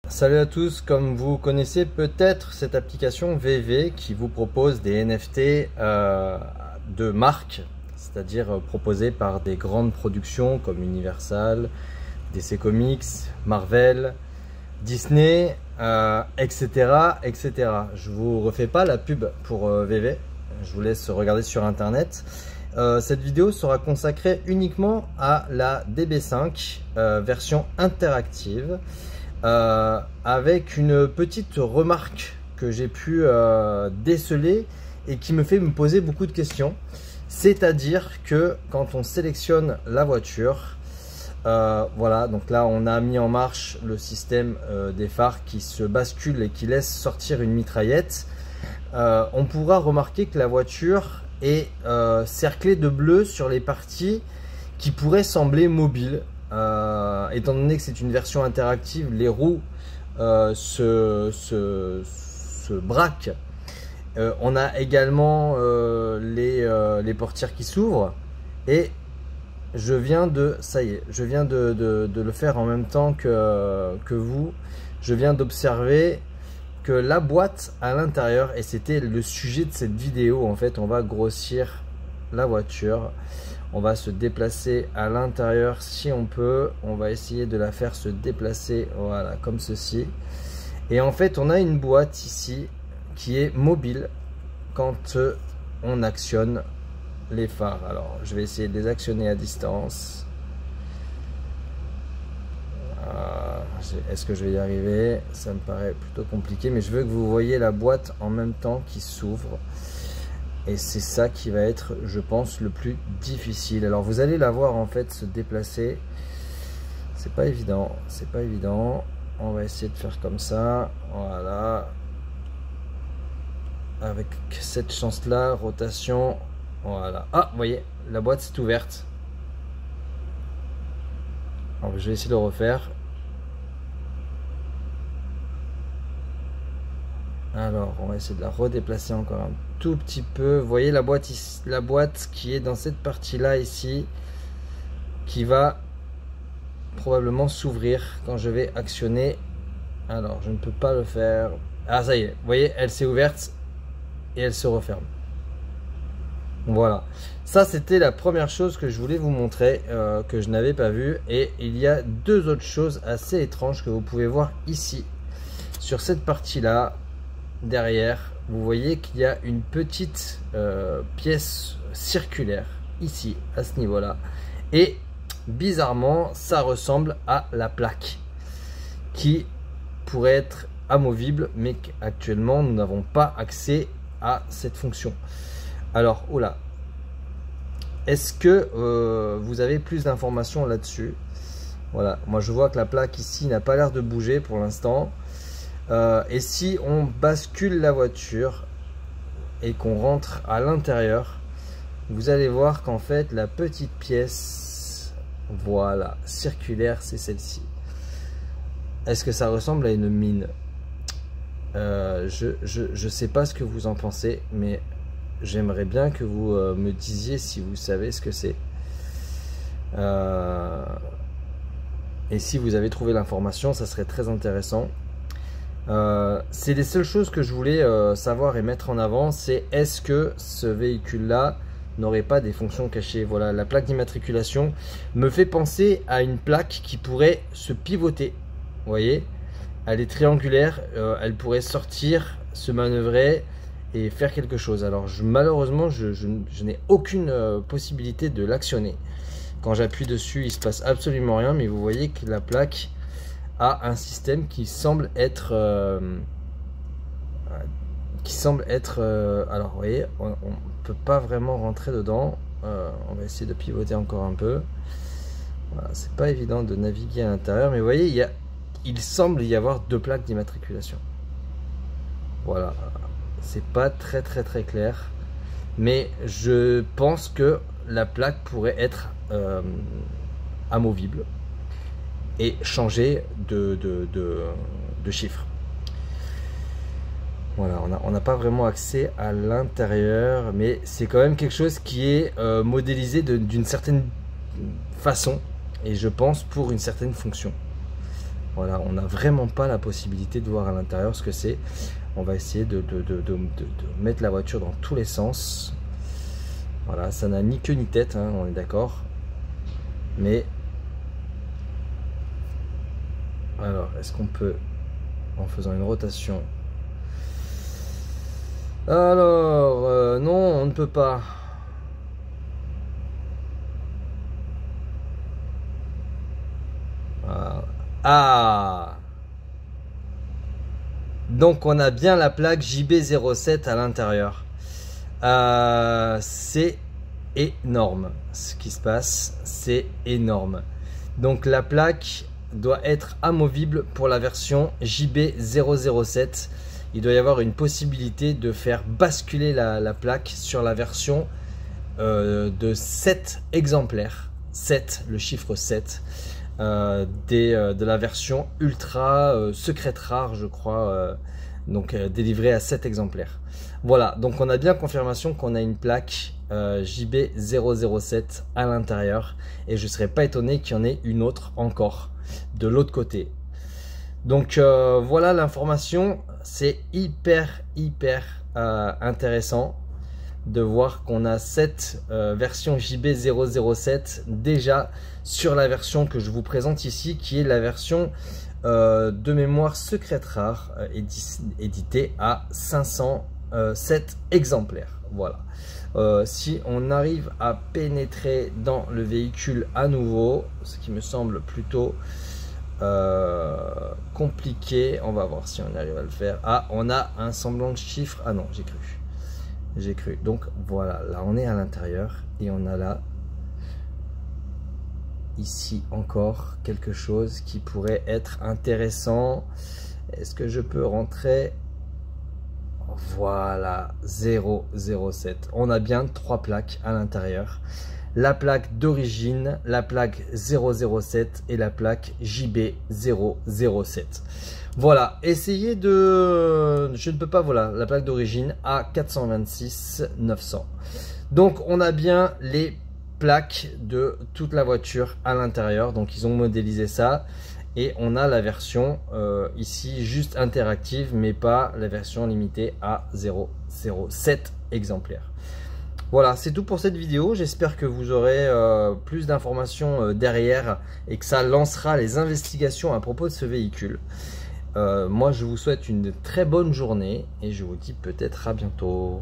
Salut à tous, comme vous connaissez peut-être cette application VV qui vous propose des NFT de marque, c'est-à-dire proposés par des grandes productions comme Universal, DC Comics, Marvel, Disney, etc., etc. Je vous refais pas la pub pour VV, je vous laisse regarder sur internet. Cette vidéo sera consacrée uniquement à la DB5 version interactive. Avec une petite remarque que j'ai pu déceler et qui me fait me poser beaucoup de questions. C'est-à-dire que quand on sélectionne la voiture, voilà, donc là on a mis en marche le système des phares qui se basculent et qui laissent sortir une mitraillette. On pourra remarquer que la voiture est cerclée de bleu sur les parties qui pourraient sembler mobiles. Étant donné que c'est une version interactive, les roues se braquent. On a également les portières qui s'ouvrent et je viens de, ça y est, je viens de le faire en même temps que vous. Je viens d'observer que la boîte à l'intérieur, et c'était le sujet de cette vidéo, en fait, on va grossir la voiture. On va se déplacer à l'intérieur si on peut. On va essayer de la faire se déplacer, voilà, comme ceci. Et en fait, on a une boîte ici qui est mobile quand on actionne les phares. Alors, je vais essayer de les actionner à distance. Est-ce que je vais y arriver? Ça me paraît plutôt compliqué, mais je veux que vous voyez la boîte en même temps qui s'ouvre. Et c'est ça qui va être, je pense, le plus difficile. Alors vous allez la voir en fait se déplacer. C'est pas évident, c'est pas évident. On va essayer de faire comme ça. Voilà. Avec cette chance-là, rotation. Voilà. Ah, vous voyez, la boîte s'est ouverte. Alors je vais essayer de le refaire. Alors, on va essayer de la redéplacer encore un tout petit peu. Vous voyez la boîte qui est dans cette partie-là ici, qui va probablement s'ouvrir quand je vais actionner. Alors, je ne peux pas le faire. Ah, ça y est. Vous voyez, elle s'est ouverte et elle se referme. Voilà. Ça, c'était la première chose que je voulais vous montrer, que je n'avais pas vu. Et il y a deux autres choses assez étranges que vous pouvez voir ici. Sur cette partie-là, derrière, vous voyez qu'il y a une petite pièce circulaire ici, à ce niveau-là. Et bizarrement, ça ressemble à la plaque qui pourrait être amovible, mais qu'actuellement, nous n'avons pas accès à cette fonction. Alors, oula, est-ce que vous avez plus d'informations là-dessus? Voilà, moi je vois que la plaque ici n'a pas l'air de bouger pour l'instant. Et si on bascule la voiture et qu'on rentre à l'intérieur, vous allez voir qu'en fait la petite pièce, voilà, circulaire, c'est celle-ci. Est-ce que ça ressemble à une mine? Je sais pas ce que vous en pensez, mais j'aimerais bien que vous me disiez si vous savez ce que c'est. Et si vous avez trouvé l'information, ça serait très intéressant. C'est les seules choses que je voulais savoir et mettre en avant, c'est est-ce que ce véhicule là n'aurait pas des fonctions cachées. Voilà, la plaque d'immatriculation me fait penser à une plaque qui pourrait se pivoter. Vous voyez, elle est triangulaire, elle pourrait sortir, se manœuvrer et faire quelque chose. Alors malheureusement je n'ai aucune possibilité de l'actionner. Quand j'appuie dessus, il se passe absolument rien, mais vous voyez que la plaque a un système qui semble être alors vous voyez, on peut pas vraiment rentrer dedans. On va essayer de pivoter encore un peu. Voilà, c'est pas évident de naviguer à l'intérieur, mais vous voyez, il semble y avoir deux plaques d'immatriculation. Voilà, c'est pas très clair, mais je pense que la plaque pourrait être amovible et changer de chiffre. Voilà, on n'a pas vraiment accès à l'intérieur, mais c'est quand même quelque chose qui est modélisé d'une certaine façon, et je pense pour une certaine fonction. Voilà, on n'a vraiment pas la possibilité de voir à l'intérieur ce que c'est. On va essayer de mettre la voiture dans tous les sens. Voilà, ça n'a ni queue ni tête, hein, on est d'accord. Mais alors, est-ce qu'on peut, en faisant une rotation... Alors, non, on ne peut pas. Ah! Donc on a bien la plaque JB07 à l'intérieur. C'est énorme ce qui se passe, c'est énorme. Donc la plaque doit être amovible pour la version JB007. Il doit y avoir une possibilité de faire basculer la plaque sur la version de 7 exemplaires. 7, le chiffre 7. De la version ultra secrète rare, je crois, donc délivrée à 7 exemplaires. Voilà, donc on a bien confirmation qu'on a une plaque JB007 à l'intérieur, et je ne serais pas étonné qu'il y en ait une autre encore de l'autre côté. Donc voilà l'information. C'est hyper intéressant de voir qu'on a cette version JB007 déjà sur la version que je vous présente ici, qui est la version de mémoire secrète rare, éditée à 507 exemplaires. Voilà. Si on arrive à pénétrer dans le véhicule à nouveau, ce qui me semble plutôt compliqué, on va voir si on arrive à le faire. Ah, on a un semblant de chiffre. Ah non, j'ai cru. Donc voilà, là on est à l'intérieur et on a là ici encore quelque chose qui pourrait être intéressant. Est-ce que je peux rentrer? Voilà, 007. On a bien 3 plaques à l'intérieur. La plaque d'origine, la plaque 007 et la plaque JB007. Voilà, essayez de... Je ne peux pas, voilà, la plaque d'origine A426 900. Donc on a bien les plaques de toute la voiture à l'intérieur. Donc ils ont modélisé ça. Et on a la version ici juste interactive, mais pas la version limitée à 007 exemplaires. Voilà, c'est tout pour cette vidéo. J'espère que vous aurez plus d'informations derrière et que ça lancera les investigations à propos de ce véhicule. Moi, je vous souhaite une très bonne journée et je vous dis peut-être à bientôt.